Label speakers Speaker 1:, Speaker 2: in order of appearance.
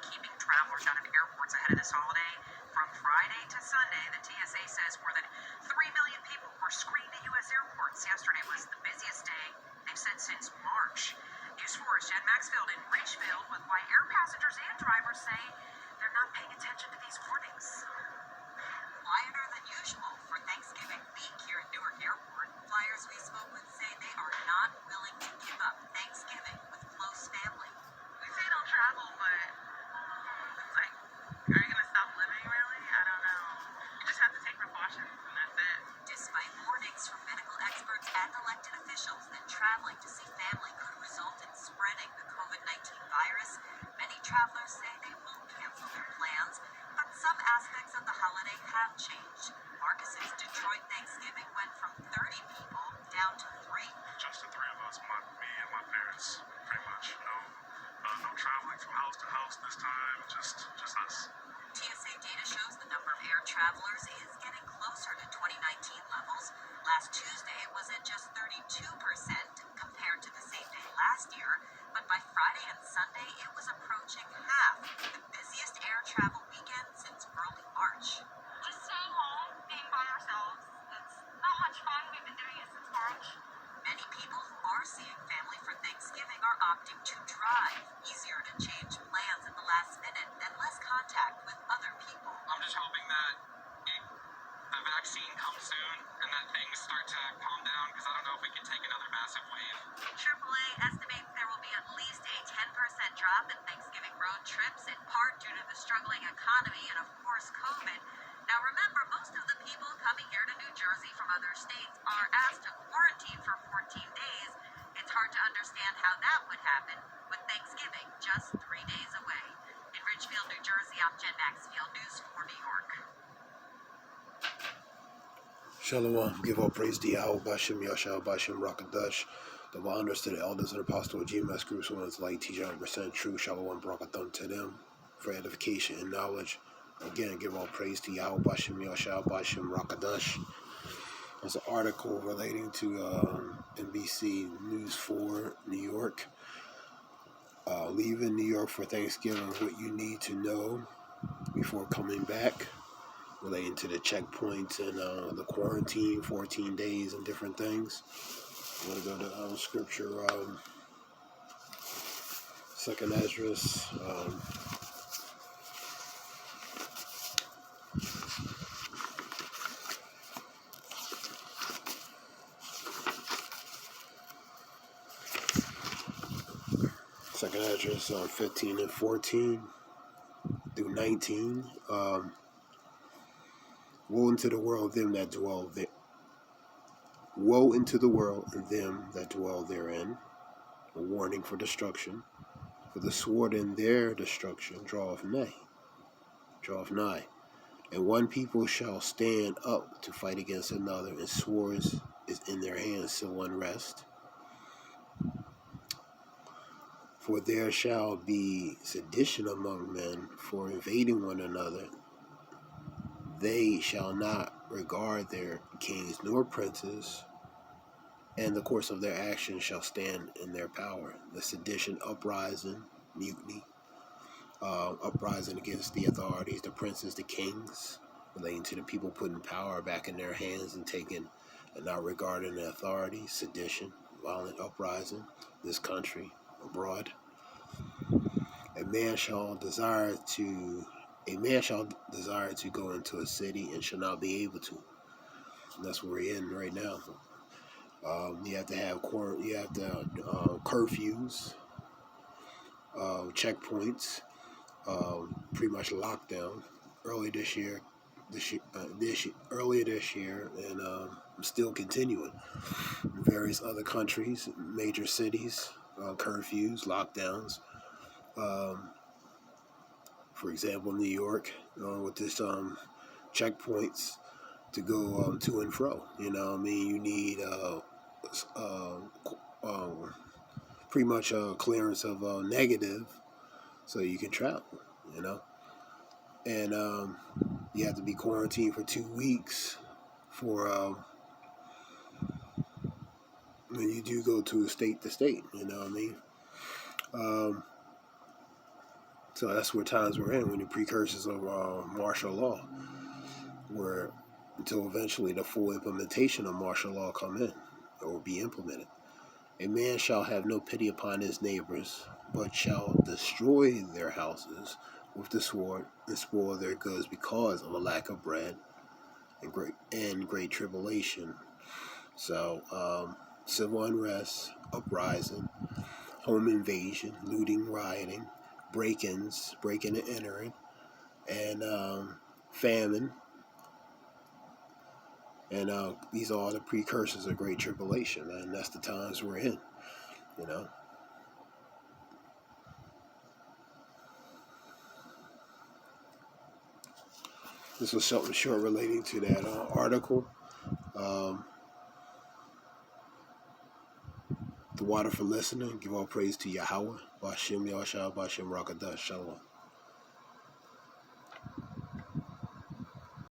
Speaker 1: keeping travelers out of airports ahead of this holiday. From Friday to Sunday, the TSA says more than 3 million people were screened at U.S. airports. Yesterday was the busiest day they've said since March. News 4's Jen Maxfield in Richfield with why air passengers and drivers say they're not paying attention to these warnings. Quieter than usual for Thanksgiving week here at Newark Airport. Flyers we spoke with say they are not willing to give up Thanksgiving with close family. We say don't travel, but it's like, are you going to stop living really? I don't know. You just have to take precautions, and that's it. Despite warnings from medical experts and elected officials that traveling to see family could result in spreading the COVID-19 virus, many travelers say they won't cancel their plans, but some aspects of the holiday have changed. Marcus's Detroit Thanksgiving went from 30 people down to 3.
Speaker 2: Just the three of us, me and my parents, pretty much. No traveling from house to house this time, just us.
Speaker 1: TSA data shows the number of air travelers is getting closer to 2019 levels. Last Tuesday it was at just 32% compared to the same day last year, but by Friday and Sunday it was approaching half, the busiest air travel weekend since early March.
Speaker 3: Just staying home, being by ourselves. It's not much fun. We've been doing it since March.
Speaker 1: Many people who are seeing family for Thanksgiving are opting to drive. Easier to change plans at the last minute and less contact with other people.
Speaker 4: I'm just hoping that the vaccine comes soon and that things start to calm down, because I don't know if we can take another massive wave.
Speaker 1: AAA estimates there will be at least a 10% drop in Thanksgiving road trips, in part due to the struggling economy and, of course, COVID. Now, remember, most of the people coming here to New Jersey from other states are asked to quarantine for 14 days. It's hard to understand how that would happen with Thanksgiving just 3 days away. In Richfield, New Jersey, I'm Jen Maxfield, News 4 New York.
Speaker 5: Shalom, give all praise to Yahweh, Bashem, Yashal, Bashem, Rakadash. The honors to the elders and apostles of GMS groups, ones like teach 100% true, Shalom, Barakathon to them for edification and knowledge. Again, give all praise to Yahweh, Bashem, Yashal, Bashem, Rakadash. There's an article relating to NBC News 4 New York. Leaving New York for Thanksgiving, what you need to know before coming back, relating to the checkpoints and the quarantine, 14 days and different things. I'm going to go to scripture, 2nd Esdras, Second Esdras 15 and 14 through 19. Woe into the world them that dwell there. Woe into the world and them that dwell therein. A warning for destruction. For the sword in their destruction draweth nigh. And one people shall stand up to fight against another, and swords is in their hands till unrest. For there shall be sedition among men for invading one another. They shall not regard their kings nor princes, and the course of their actions shall stand in their power. The sedition, uprising, mutiny, uprising against the authorities, the princes, the kings, relating to the people putting power back in their hands and taking and not regarding the authority, sedition, violent uprising, this country, abroad. A man shall desire to go into a city and shall not be able to. And that's where we're in right now. You have to have curfews, checkpoints, pretty much lockdown earlier this year, and still continuing. In various other countries, major cities, curfews, lockdowns. For example, New York, with this checkpoints to go to and fro. You know what I mean? You need pretty much a clearance of negative so you can travel, you know? And you have to be quarantined for 2 weeks for when you do go to state to state, you know what I mean? So that's where times we're in, when the precursors of martial law, where until eventually the full implementation of martial law come in or be implemented. A man shall have no pity upon his neighbors, but shall destroy their houses with the sword and spoil their goods because of a lack of bread and great tribulation. So, civil unrest, uprising, home invasion, looting, rioting, break-ins, breaking and entering, and famine. And these are all the precursors of great tribulation, man. That's the times we're in, you know. This was something short relating to that article. The water for listening. Give all praise to Yahweh. Bashem Yahshua, Bashem Rakadash. Shalom.